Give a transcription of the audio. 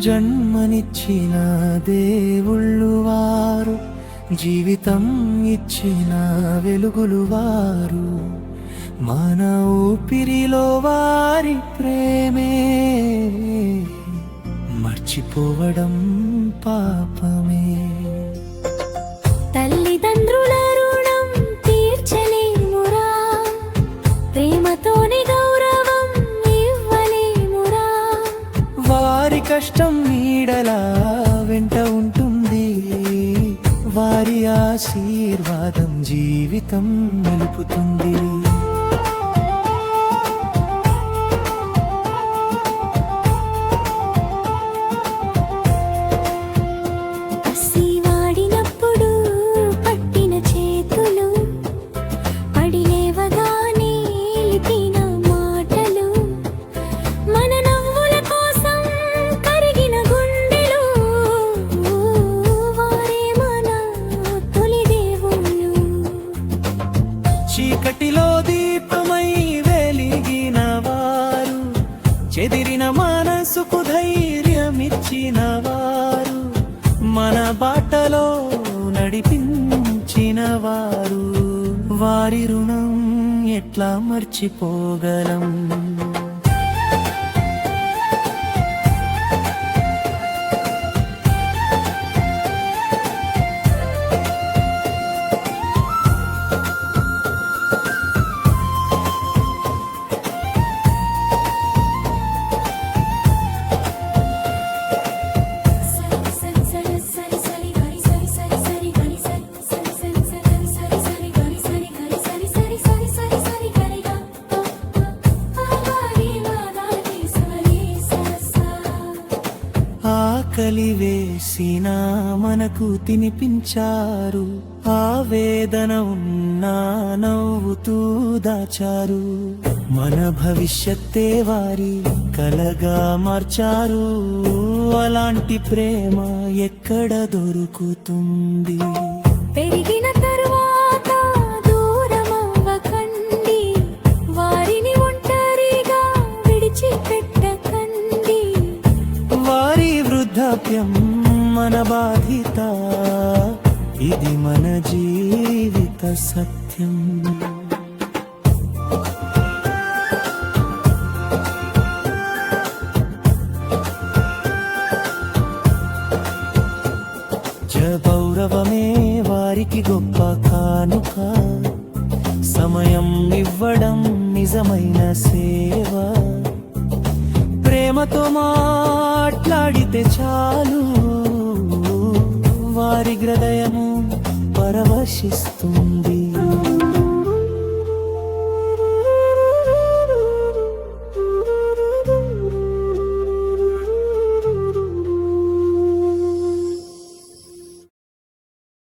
జన్మనిచ్చిన దేవుళ్ళు వారు, జీవితం ఇచ్చిన వెలుగులు వారు, మన ఊపిరిలో వారి ప్రేమే మర్చిపోవడం పాపమే. తల్లిదండ్రుల రుణం తీర్చలేమురా, ప్రేమతోనే గౌరవం ఇవ్వలేమురా. వారి కష్టం నీడలా వెంట ఉంటుంది, వారి ఆశీర్వాదం జీవితం నిలుపుతుంది. చీకటిలో దీపమై వెలిగిన వారు, చెదిరిన మనసుకు ధైర్యమిచ్చిన వారు, మన బాటలో నడిపించిన వారు, వారి రుణం ఎట్లా మర్చిపోగలం. ఆకలి వేసిన మనకు తినిపించారు, ఆవేదన ఉన్నా నవ్వుతూ దాచారు, మన భవిష్యత్తే వారి కలగా మార్చారు. అలాంటి ప్రేమ ఎక్కడ దొరుకుతుంది? పెరిగిన తరువాత దూరమవ్వకండి, వారిని ఒంటరిగా విడిచిపెట్టకండి. వారి వృద్ధాప్యం మన బాధ్యత, ఇది మన జీవిత సత్యం. గౌరవమే వారికి గొప్ప కానుక, సమయం ఇవ్వడం నిజమైన సేవ. ప్రేమతో మాట్లాడితే చాలు, వారి హృదయము పరవశిస్తుంది.